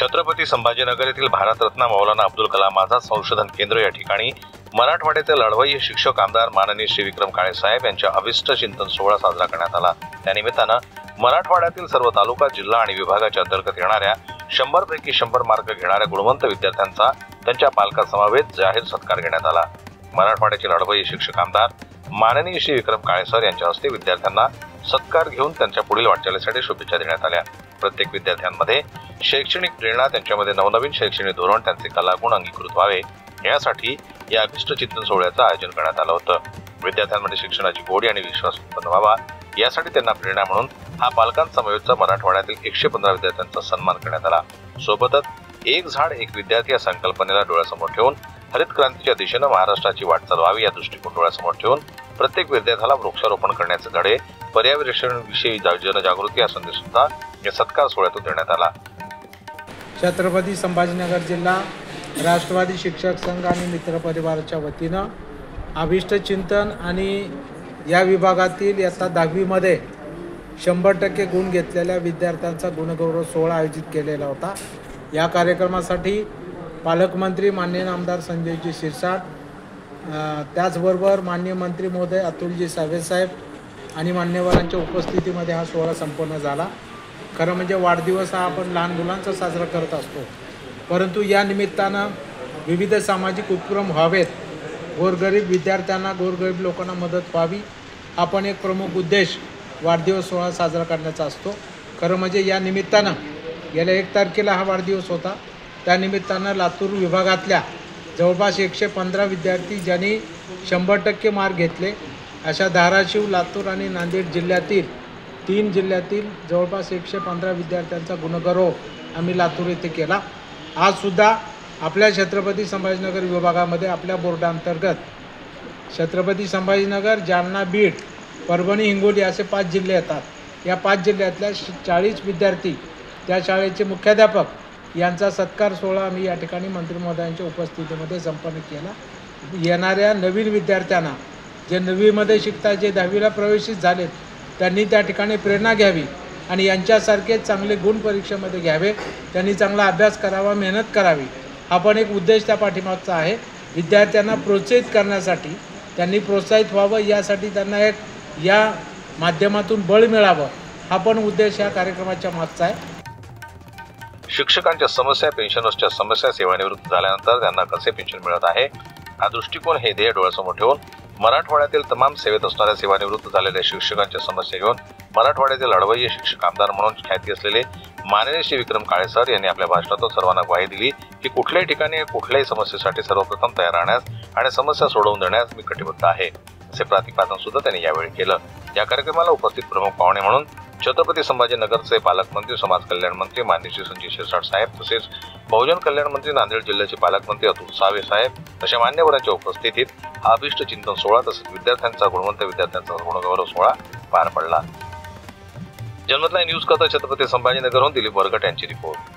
छत्रपती संभाजीनगर येथील भारतरत्न मौलाना अब्दुल कलाम आझाद संशोधन केंद्र या ठिकाणी मराठवाड्याचे लढवय्ये शिक्षक आमदार माननीय श्री विक्रम काळे साहेब यांच्या अभिष्ट चिंतन सोहळा साजरा करण्यात आला। त्यानिमित्तानं मराठवाड्यातील सर्व तालुका, जिल्हा आणि विभागाच्या अंतर्गत येणाऱ्या 100 पैकी 100 मार्क घेणाऱ्या गुणवंत विद्यार्थ्यांचा त्यांच्या पालकांसमवेत जाहीर सत्कार घेण्यात आला। मराठवाड्याचे लढवय्ये शिक्षक आमदार माननीय श्री विक्रम काळे सर यांच्या हस्ते विद्यार्थ्यांना सत्कार घेऊन त्यांच्या पुढील वाटचालीसाठी शुभेच्छा देण्यात आल्या। प्रत्येक विद्यार्थ्यांमध्ये शैक्षणिक प्रेरणा, त्यांच्यामध्ये नवनवीन शैक्षणिक धोरण, त्यांचे कलागुण अंगीकृत व्हावे यासाठी या अभिष्ट चिंतन सोहळ्याचं आयोजन करण्यात आलं होतं। विद्यार्थ्यांमध्ये शिक्षणाची गोडी आणि विश्वास उत्पन्न व्हावा यासाठी त्यांना प्रेरणा म्हणून हा पालकांसमवेतचा मराठवाड्यातील 115 विद्यार्थ्यांचा सन्मान करण्यात आला। सोबतच एक झाड एक विद्यार्थी या संकल्पनेला डोळ्यासमोर ठेवून हरित क्रांतीच्या दिशेने महाराष्ट्राची वाटचाल व्हावी या दृष्टिकोन डोळ्यासमोर ठेवून प्रत्येक विद्यार्थ्याला वृक्षारोपण करण्याचे धडे, पर्यावरणाविषयी जनजागृती हा संदेश सुद्धा या सत्कार सोहळ्यातून देण्यात आला। छत्रपती संभाजीनगर जिल्हा राष्ट्रवादी शिक्षक संघ आणि मित्र परिवाराच्या वतीनं अभिष्ट चिंतन आणि या विभागातील इयत्ता 10वी मध्ये 100% गुण घेतलेल्या विद्यार्थ्यांचा गुणगौरव सोहळा आयोजित केलेला होता। या कार्यक्रमासाठी पालकमंत्री माननीय आमदार संजयजी शिरसाट, त्याचबरोबर माननीय मंत्री महोदय अतुलजी सावे साहेब आणि मान्यवरांच्या उपस्थितीमध्ये हा सोहळा संपन्न झाला। खरं म्हणजे वाढदिवस हा आपण लहान मुलांचा साजरा करत असतो, परंतु या निमित्तानं विविध सामाजिक उपक्रम व्हावेत, गोरगरीब विद्यार्थ्यांना, गोरगरीब लोकांना मदत व्हावी हा पण एक प्रमुख उद्देश वाढदिवस सोहळा साजरा करण्याचा असतो। खरं म्हणजे या निमित्तानं गेल्या 1 तारखेला हा वाढदिवस होता। त्यानिमित्तानं लातूर विभागातल्या जवळपास 115 विद्यार्थी ज्यांनी 100% मार्क घेतले अशा धाराशिव, लातूर आणि नांदेड जिल्ह्यातील 3 जिल्ह्यातील जवळपास 115 विद्यार्थ्यांचा गुणगौरव आम्ही लातूर येथे केला। आज सुद्धा आपल्या छत्रपती संभाजीनगर विभागामध्ये आपल्या बोर्डांतर्गत छत्रपती संभाजीनगर, जालना, बीड, परभणी, हिंगोली असे 5 जिल्हे येतात। या 5 जिल्ह्यातल्या 40 विद्यार्थी, त्या शाळेचे मुख्याध्यापक यांचा सत्कार सोहळा आम्ही या ठिकाणी मंत्री महोदयांच्या उपस्थितीमध्ये संपन्न केला। येणाऱ्या नवीन विद्यार्थ्यांना, जे 9वीमध्ये शिकतात, जे 10वीला प्रवेशित झालेत, त्यांनी त्या ठिकाणी प्रेरणा घ्यावी आणि यांच्यासारखे चांगले गुण परीक्षेमध्ये घ्यावे, त्यांनी चांगला अभ्यास करावा, मेहनत करावी हा पण एक उद्देश त्या पाठीमागचा आहे। विद्यार्थ्यांना प्रोत्साहित करण्यासाठी, त्यांनी प्रोत्साहित व्हावं यासाठी त्यांना एक या माध्यमातून बळ मिळावं हा पण उद्देश या कार्यक्रमाच्या मागचा आहे। शिक्षकांच्या समस्या, पेन्शनर्सच्या समस्या, सेवानिवृत्त झाल्यानंतर त्यांना कसे पेन्शन मिळत आहे हा दृष्टिकोन, हे ध्येय डोळ्यासमोर ठेवून मराठवाड्यातील तमाम सेवेत असणाऱ्या सेवानिवृत्त झालेल्या शिक्षकांच्या समस्या घेऊन मराठवाड्याचे लढवय्ये शिक्षक आमदार म्हणून ख्याती असलेले माननीय श्री विक्रम काळे सर यांनी आपल्या भाषणातून सर्वांना ग्वाही दिली की कुठल्याही ठिकाणी कुठल्याही समस्येसाठी सर्वप्रथम तयार राहण्यास आणि समस्या सोडवून देण्यास मी कटिबद्ध आहे असे प्रतिपादन सुद्धा त्यांनी यावेळी केलं। या कार्यक्रमाला उपस्थित प्रमुख पाहुणे म्हणून छत्रपती संभाजीनगरचे पालकमंत्री, समाज कल्याण मंत्री माननीय श्री संजय शिरसाट साहेब, तसेच बहुजन कल्याण मंत्री, नांदेड जिल्ह्याचे पालकमंत्री अतुल सावे साहेब अशा मान्यवरांच्या उपस्थितीत हा अभिष्ट चिंतन सोहळा तसेच विद्यार्थ्यांचा, गुणवंत विद्यार्थ्यांचा गुणगौरव सोहळा पार पडला। जनमत लाईव्ह न्यूज करता छत्रपती संभाजीनगरहून दिलीप वरगट यांची रिपोर्ट।